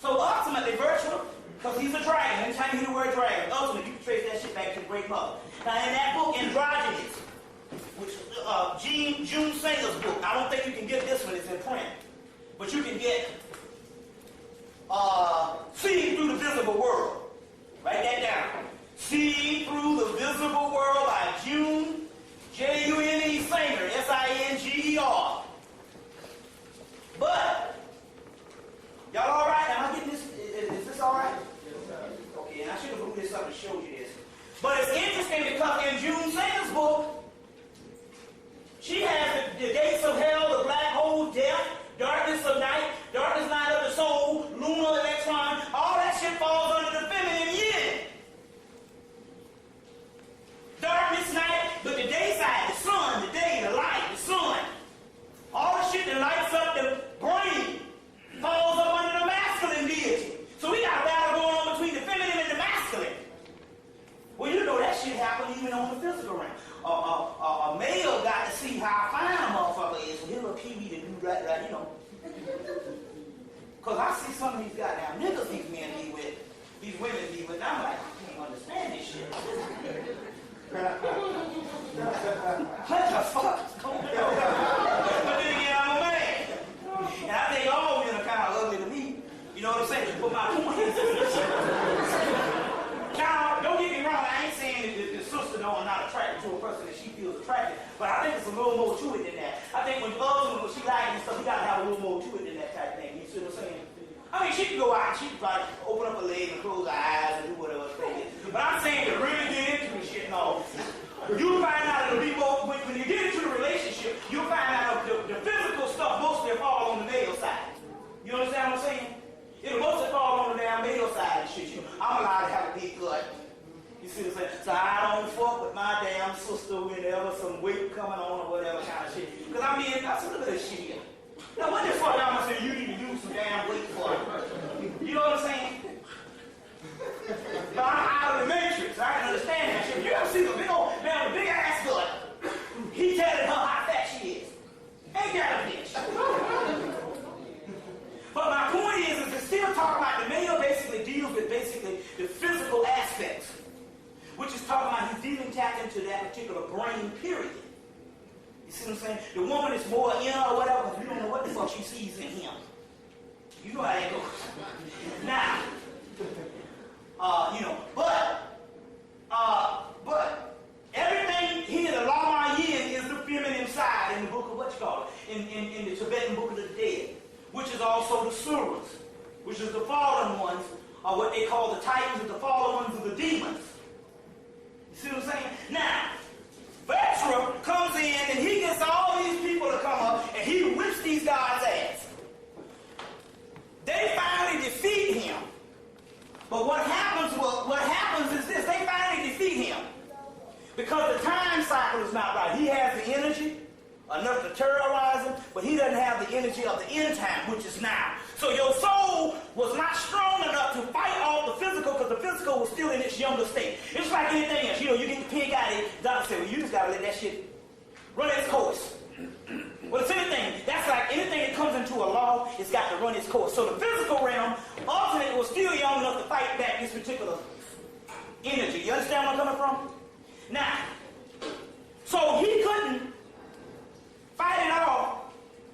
So ultimately, Virtua, because he's a dragon, anytime you hear the word dragon, ultimately you can trace that shit back to the Great Mother. Now in that book, Androgynous, which June Singer's book, I don't think you can get this one, it's in print. But you can get Seeing Through the Visible World. Write that down. Seeing Through the Visible World by June J. even on the physical realm. A male got to see how fine a motherfucker is, and he'll look kiwi to do right, you know. Because I see some of these goddamn niggas these men be with, these women be with, and I'm like, I can't understand this shit. What the fuck is going on? But then again, I'm a man. And I think all men are kind of ugly to me. You know what I'm saying? But my point is, now, don't get me wrong, I ain't saying that the sister are not attracted to a person that she feels attracted, but I think it's a little more to it than that. I think when she likes and stuff, you gotta have a little more to it than that type of thing. You see what I'm saying? I mean, she can go out and she can probably open up her legs and close her eyes and do whatever thing is. But I'm saying to really get into the shit and all, you'll find out it'll be more, when you get into the relationship, you'll find out the physical stuff mostly fall on the male side. You understand what I'm saying? It'll mostly fall on the damn male side and shit. I'm allowed to have a big gut. You see what I'm saying? So I don't fuck with my damn sister whenever some weight coming on or whatever kind of shit. Because I mean, I said, look at this shit here. Now what the fuck I'm gonna say you need to do some damn weight for? You know what I'm saying? But I'm out of the matrix. I can understand that shit. You ever see the big old man with a big ass gut? He telling her how fat she is. Ain't that a bitch? But my point is it's still talking about the male basically deals with basically the physical aspects, which is talking about he's dealing tapped into that particular brain period. You see what I'm saying? The woman is more inner or whatever, because we don't know what the fuck she sees in him. You know how that goes. Now, you know, but everything here, the Lama Yin is the feminine side in the book of what you call it, in the Tibetan Book of the Dead, which is also the Suras, which is the fallen ones, or what they call the Titans, and the fallen ones are the demons. You see what I'm saying? Now, Vetra comes in and he gets all these people to come up and he whips these guys' ass. They finally defeat him. But what happens is this, they finally defeat him. Because the time cycle is not right. He has the energy enough to terrorize him, but he doesn't have the energy of the end time, which is now. So your soul was not strong enough to fight off the physical, because the physical was still in its younger state. It's like anything else. You know, you get the pig out of it, the doctor said, well, you just got to let that shit run its course. Well, it's anything. That's like anything that comes into a law, it's got to run its course. So the physical realm, ultimately, was still young enough to fight back this particular energy. You understand where I'm coming from? Now, so he couldn't fight it off,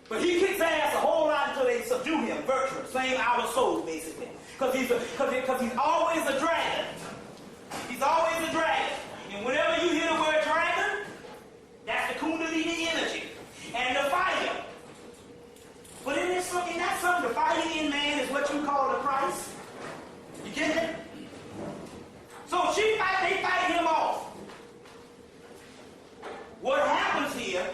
but he kicks ass a whole lot until they subdue him, virtually, same our soul, basically. Because he's always a dragon. He's always a dragon. And whenever you hear the word dragon, that's the Kundalini energy. And the fire. But isn't that something? The fire in man is what you call the Christ. You get it? So they fight him off. What happens here,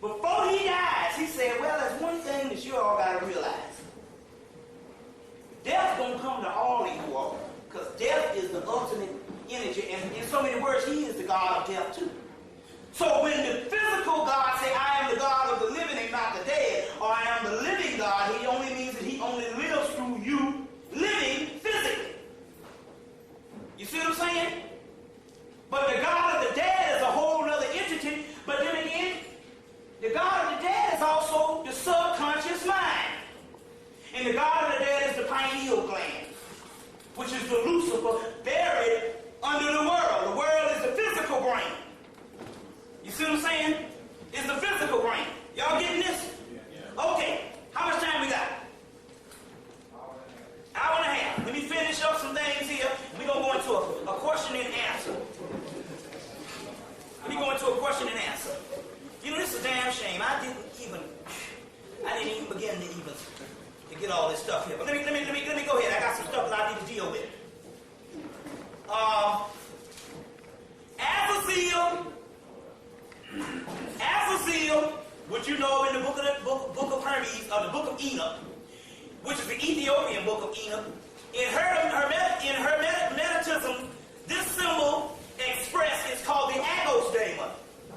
before he dies, he said, well, there's one thing that you all got to realize. Death's going to come to all of you all, because death is the ultimate energy, and in so many words, he is the God of death too. So when the physical God say, I am the God of the living and not the dead, or I am the living God, he only means that he only lives through you living physically. You see what I'm saying? But the God of the dead is a whole other entity, but then again, the God of the dead is also the subconscious mind. And the God of the dead is the pineal gland, which is the Lucifer buried under the world. The world is the physical brain. You see what I'm saying? It's the physical brain. Y'all getting this? Yeah. Okay. How much time we got? Hour and a half. Let me finish up some things here. We're going to go into a question and answer. Let me go into a question and answer. You know, this is a damn shame. I didn't even begin to get all this stuff here. But let me go ahead. I got some stuff that I need to deal with. Azazel, which you know in the book of Hermes, or the book of Enoch, which is the Ethiopian book of Enoch. In Hermetism, this symbol expressed is called the Agos Daemon,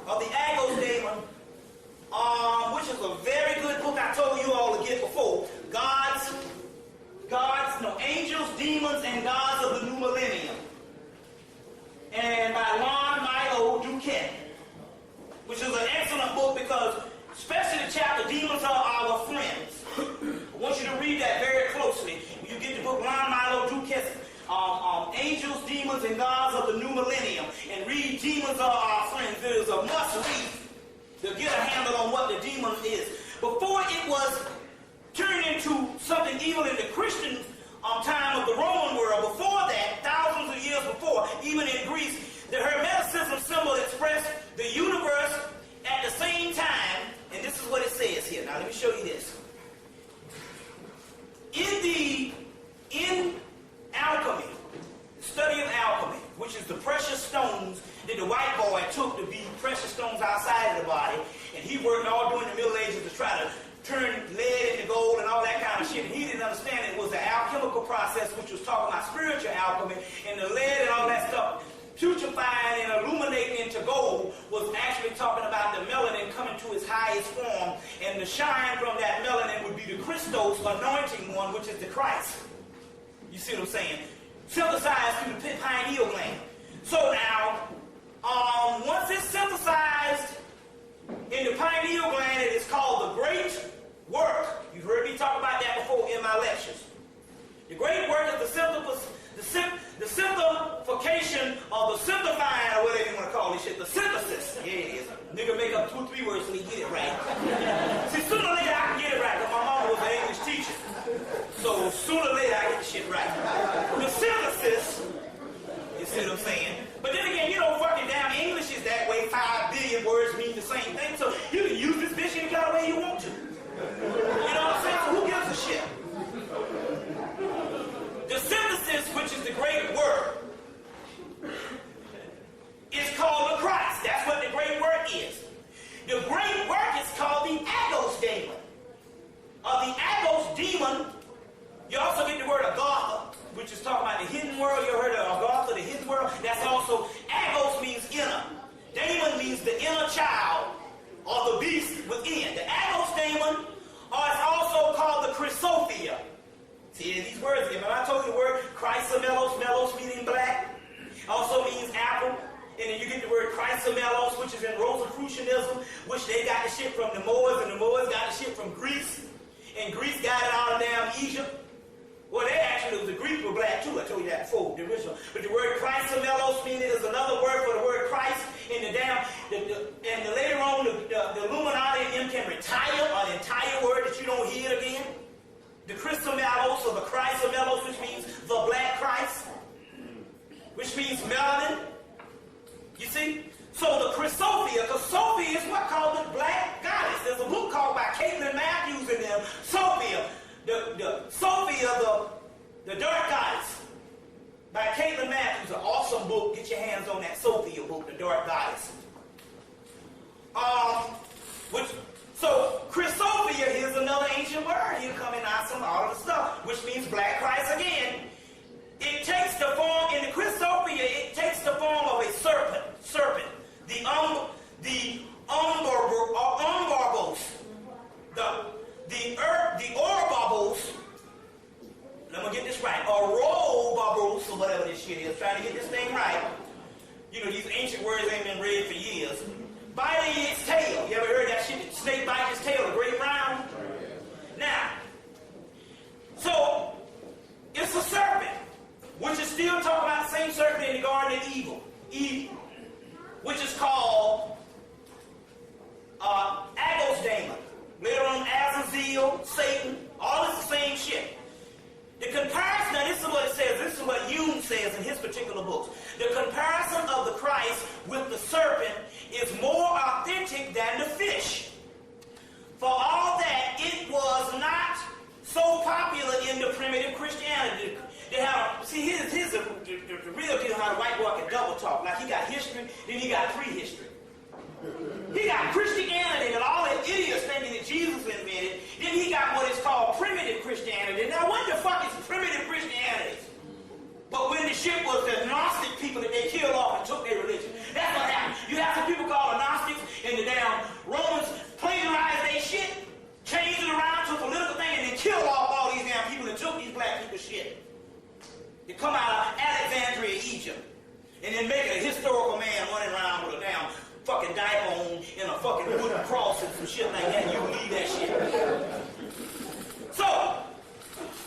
or the Agos Daemon, which is a very good book I told you all to get before. Angels, demons, and gods of the new millennium. And by demons are our friends. It is a must read to get a handle on what the demon is. Before it was turned into something evil in the Christian time of the Roman world, before that, thousands of years before, even in Greece, the Hermeticism symbol expressed the universe at the same time, and this is what it says here. Now let me show you this. In alchemy, study of alchemy, which is the precious stones that the white boy took to be precious stones outside of the body, and he worked all during the Middle Ages to try to turn lead into gold and all that kind of shit, and he didn't understand it was the alchemical process, which was talking about spiritual alchemy, and the lead and all that stuff putrefying and illuminating into gold was actually talking about the melanin coming to its highest form, and the shine from that melanin would be the Christos anointing one, which is the Christ. You see what I'm saying? Synthesized through the pineal gland. So now, once it's synthesized in the pineal gland, it is called the great work. You've heard me talk about that before in my lectures. The great work is the simplification or the simplifying, or whatever you want to call this shit, the synthesis. Yeah, it is. Nigga make up 2 or 3 words so he get it right. See, sooner or later I can get it right, because my mama was an English teacher. So sooner or later I get the shit right. The synthesis, you see what I'm saying? But then again, you know, fucking damn English is that way. 5 billion words mean the same thing, so you can use this bitch any kind of way you want to. You know what I'm saying? So who gives a shit? The synthesis, which is the great work, is called the Christ. That's what the great work is. The great work is called the Agos demon. The Agos demon, you also get the word Agartha, which is talking about the hidden world. You ever heard of Agartha, the hidden world? That's also, Agos means inner. Daemon means the inner child, or the beast within. The Agos daemon, or it's also called the Chrysophia. See, these words again. When I told you the word chrysomelos, melos meaning black, also means apple. And then you get the word chrysomelos, which is in Rosicrucianism, which they got the shit from the Moors, and the Moors got the shit from Greece. And Greece got it out of damn Egypt. Well, they actually, the Greeks were black too. I told you that before, the original. But the word chrysomelos meaning is another word for the word Christ. And and later on, the Illuminati and them can retire an entire word that you don't hear again. The Chrysomelos, or the Chrysomelos, which means the black Christ, which means melanin. You see? So the Chrysophia, because Sophia is what called the black goddess. There's a book called by Caitlin Matthews and them, Sophia. The Sophia, the dark goddess, by Caitlin Matthews, an awesome book. Get your hands on that Sophia book, the dark goddess. So Chrysophia, here's another ancient word. Here coming out some all of the stuff, which means black Christ again. It takes the form, in the Chrysophia, it takes the form of a serpent. The umbarbos. The orbarbos. Let me get this right. Orobarbos, or whatever this shit is. Trying to get this thing right. You know, these ancient words ain't been read for years. Biting its tail. You ever heard that shit? The snake biting its tail, the great round? Now, so, it's a serpent, which is still talking about the same serpent in the Garden of Eden, which is called Agos daemon. Later on, Azazel, Satan, all is the same shit. The comparison, now this is what it says, this is what Jung says in his particular books. The comparison of the Christ with the serpent is more authentic than the fish. For all that, it was not so popular in the primitive Christianity. They have, see, here's the real deal how the white boy can double talk. Like he got history, then he got prehistory. He got Christianity and all that idiots thinking that Jesus invented. Then he got what is called primitive Christianity. Now, what the fuck is primitive Christianity? But when the shit was the Gnostic people that they killed off and took their religion. That's what happened. You have some people called the Gnostics, and the damn Romans plagiarized their shit, changed it around to a political thing, and then killed off all these damn people and took these black people's shit. They come out of Alexandria, Egypt, and then make it a historical man running around with a damn fucking diaper on and a fucking wooden cross and some shit like that. You believe that shit. So,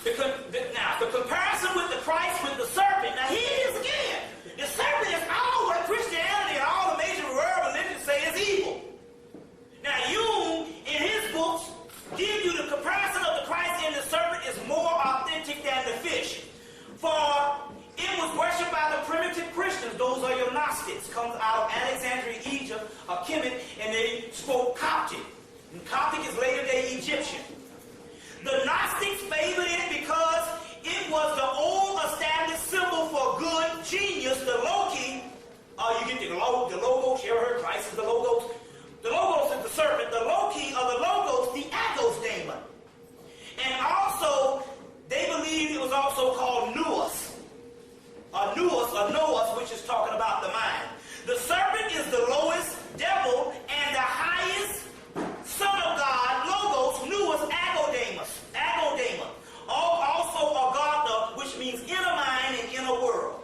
the comparison with the Christ with the serpent. Now here it is again. The serpent is all what Christianity and all the Hemmit, and they spoke Coptic. And Coptic is later-day Egyptian. The Gnostics favored it because it was the old established symbol for good, genius, the Loki. You get the logos. You ever heard Christ is the logos? The logos is the serpent. The Loki or the logos, the Agos daemon. And also, they believed it was also called Nous. Nous, which is talking about the mind. The serpent is the lowest devil, and the highest son of God, Logos, Nous, Agodaemon. Also Agatha, which means inner mind and inner world.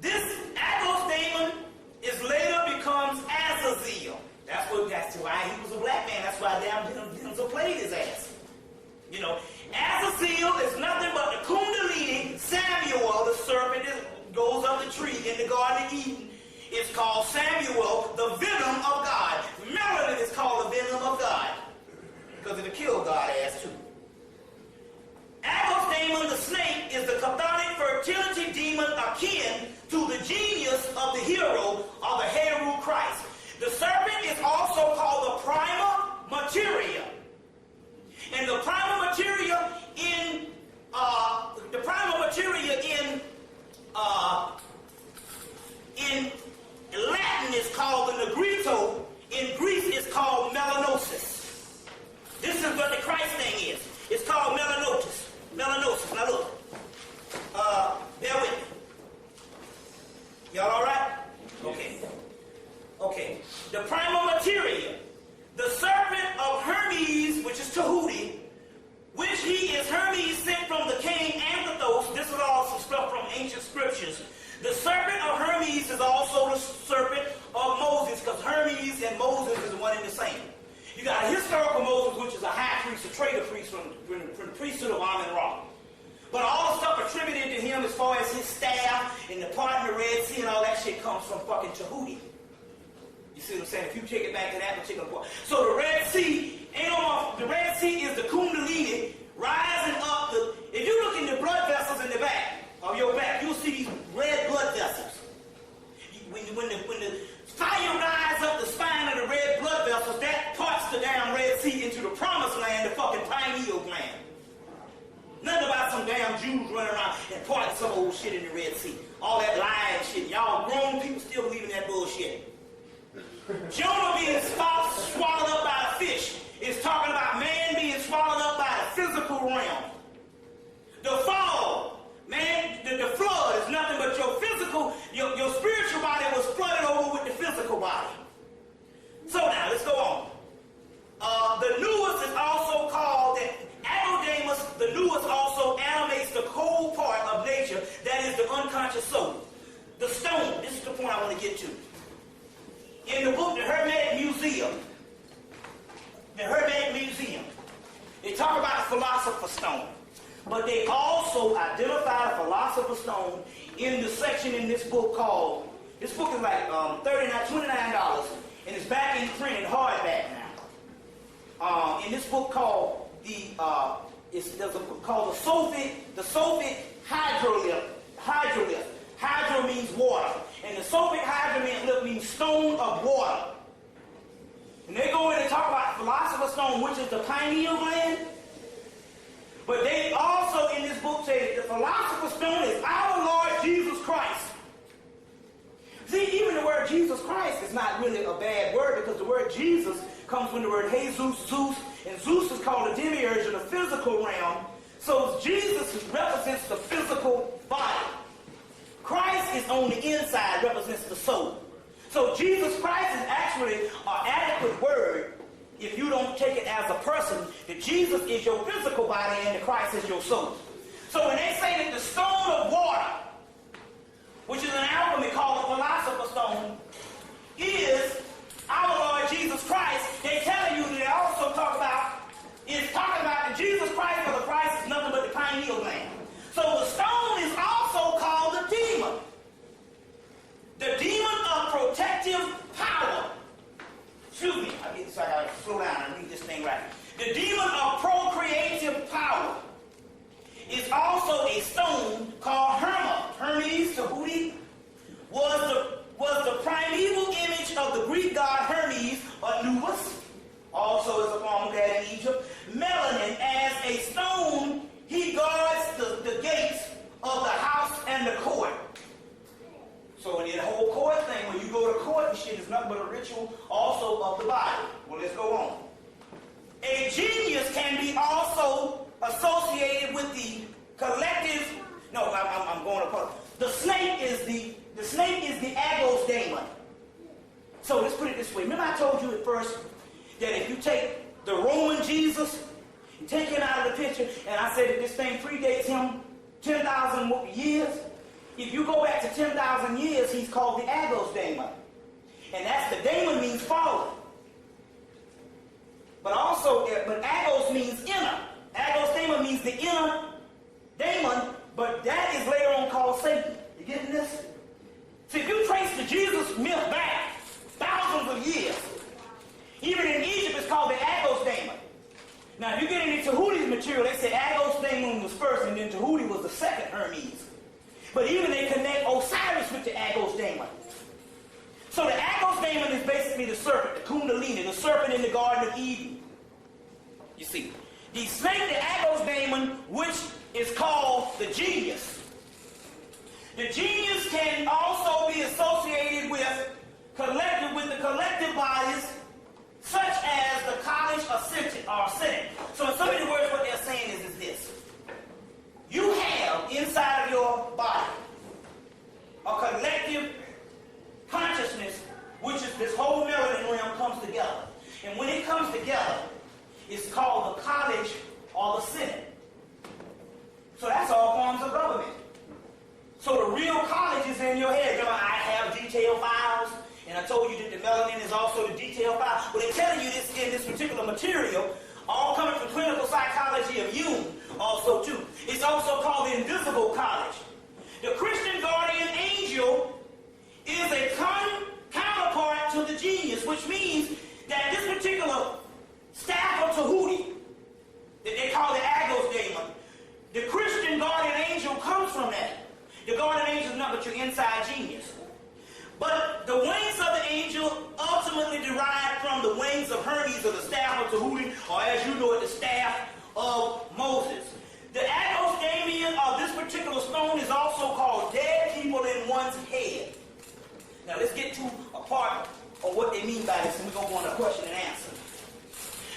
This Agos daemon is later becomes Azazel. That's why he was a black man. That's why Denzel played his ass. You know, Azazel is nothing but the Kundalini. Samuel, the serpent, goes up the tree in the Garden of Eden. It's called Samuel, the venom of God. Melanin is called the venom of God because it'll kill God ass too. Agos daemon, the snake, is the chthonic fertility demon akin to the genius of the hero or the Heru Christ. The serpent is also called the prima materia. And the prima materia in Latin is called the negrito. In Greece it's called melanosis. This is what the Christ thing is. It's called melanosis. Melanosis. Now look. Bear with me. Y'all all right? Okay. The prima materia. The serpent of Hermes, which is Tahuti, which he is Hermes sent from the king Anthropos. This is all some stuff from ancient scriptures. The serpent of Hermes is also the serpent of Moses, because Hermes and Moses is one and the same. You got a historical Moses, which is a high priest, a traitor priest from the priesthood of Amun-Ra. But all the stuff attributed to him as far as his staff and the part in the Red Sea and all that shit comes from fucking Tahuti. You see what I'm saying? If you take it back to that particular point. So the Red Sea, the Red Sea is the Kundalini rising up. If you look in the blood vessels in the back of your back, you'll see these red blood vessels. When the fire rises up the spine of the red blood vessels, that parts the damn Red Sea into the promised land, the fucking pineal gland. Nothing about some damn Jews running around and parting some old shit in the Red Sea. All that lying shit. Y'all grown people still believe in that bullshit. Jonah being swallowed up by a fish is talking about man being swallowed up by the physical realm. The fall, man, the flood is nothing but your physical, your spiritual body was flooded over with the physical body. So now, let's go on. The Nous is also called, Agodamus, the Nous also animates the cold part of nature, that is the unconscious soul. The stone, this is the point I want to get to. In the book, the Hermetic Museum, they talk about the philosopher's stone. But they also identify the philosopher's stone in the section in this book called, this book is like $29, and it's back in print in hardback now. In this book called there's a book called the Soviet Hydrolith. Hydro means water. And the Soviet hydro means stone of water. And they go in and talk about the philosopher's stone, which is the pineal gland. But they also in this book say that the philosopher's stone is our Lord Jesus Christ. See, even the word Jesus Christ is not really a bad word, because the word Jesus comes from the word Jesus, Zeus, and Zeus is called a demiurge in the physical realm. So Jesus represents the physical body. Christ is on the inside, represents the soul. So Jesus Christ is actually an adequate word if you don't take it as a person, that Jesus is your physical body and the Christ is your soul. So when they say that the stone of water, which is an alchemy called the philosopher's stone, is our Lord Jesus Christ, they tell you that they also talk about, it's talking about the Jesus Christ, or the Christ is nothing but the pineal gland. So the stone is also called the demon. The demon of protective power. Excuse me, I gotta slow down and read this thing right. The demon of procreative power is also a stone called Hermes. Hermes, Tahuti, was the what the shit is nothing but a ritual also of the body. Well, let's go on. A genius can be also associated with the collective. No, I'm going apart. The snake is the agos daemon. So let's put it this way. Remember I told you at first that if you take the Roman Jesus and take him out of the picture, and I said that this thing predates him 10,000 years. If you go back to 10,000 years, he's called the agos daemon. And that's the daemon means fallen. But agos means inner. Agos daemon means the inner daemon, but that is later on called Satan. You getting this? See, if you trace the Jesus myth back thousands of years, even in Egypt it's called the agos daemon. Now, if you get into Tahuti's material, they say agos daemon was first, and then Tahuti was the second Hermes. But even they connect Osiris with the agos daemon. So the agos daemon is basically the serpent, the kundalini, the serpent in the Garden of Eden. You see, the snake, the agos daemon, which is called the genius. The genius can also be associated with the collective bodies, such as the college or senate. So in so many words, what they're saying is this. You have inside of your body a collective consciousness, which is this whole melanin realm comes together. And when it comes together, it's called the college or the senate. So that's all forms of government. So the real college is in your head. Remember, I have detailed files, and I told you that the melanin is also the detailed file. Well, they're telling you this in this particular material, all coming from clinical psychology of Jung, also too. It's also called the invisible college. The Christian guardian angel is a counterpart to the genius, which means that this particular staff of Tahuti, that they call the agos daemon, the Christian guardian angel comes from that. The guardian angel is not but your inside genius. But the wings of the angel ultimately derive from the wings of Hermes, or the staff of Tahuti, or as you know it, the staff of Moses. The agos daemon of this particular stone is also called dead people in one's head. Now let's get to a part of what they mean by this, and we're going to go on a question and answer.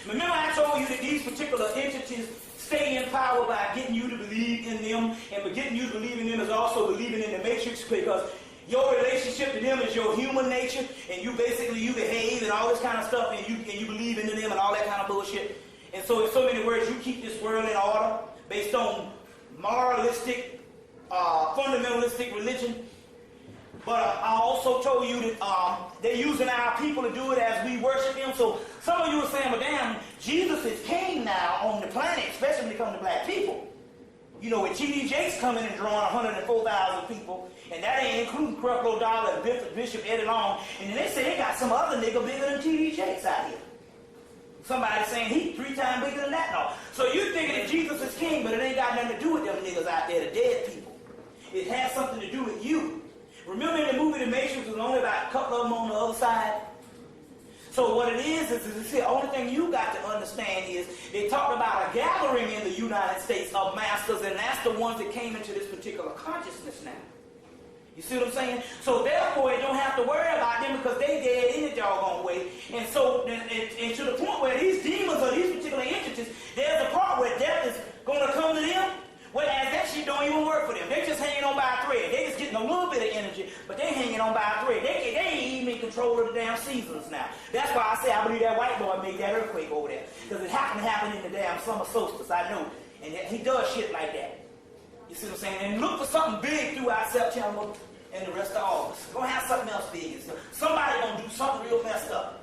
Remember I told you that these particular entities stay in power by getting you to believe in them, and by getting you to believe in them is also believing in the matrix, because your relationship to them is your human nature, and you behave and all this kind of stuff, and you believe in them and all that kind of bullshit. And so in so many words, you keep this world in order based on moralistic, fundamentalistic religion. But I also told you that they're using our people to do it as we worship them. So some of you are saying, well, damn, Jesus is king now on the planet, especially when it comes to black people. You know, with T.D. Jakes coming and drawing 104,000 people, and that ain't including Creflo Dollar and Bishop Eddie Long, and then they say they got some other nigga bigger than T.D. Jakes out here. Somebody saying he's 3 times bigger than that now. So you thinking that Jesus is king, but it ain't got nothing to do with them niggas out there, the dead people. It has something to do with you. Remember in the movie The Matrix, was only about a couple of them on the other side? So what it is the only thing you got to understand is they talked about a gathering in the United States of masters, and that's the ones that came into this particular consciousness now. You see what I'm saying? So therefore, you don't have to worry about them because they dead in the doggone way. And so, and to the point where these demons or these particular entities, there's a part where death is going to come to them, whereas that shit don't even work for them. They just hanging on by a thread. They just getting a little bit of energy, but they hanging on by a thread. They ain't even in control of the damn seasons now. That's why I say I believe that white boy made that earthquake over there. Because it happened to happen in the damn summer solstice, I know. And he does shit like that. You see what I'm saying? And look for something big throughout September and the rest of August. Gonna have something else big. Somebody gonna do something real messed up.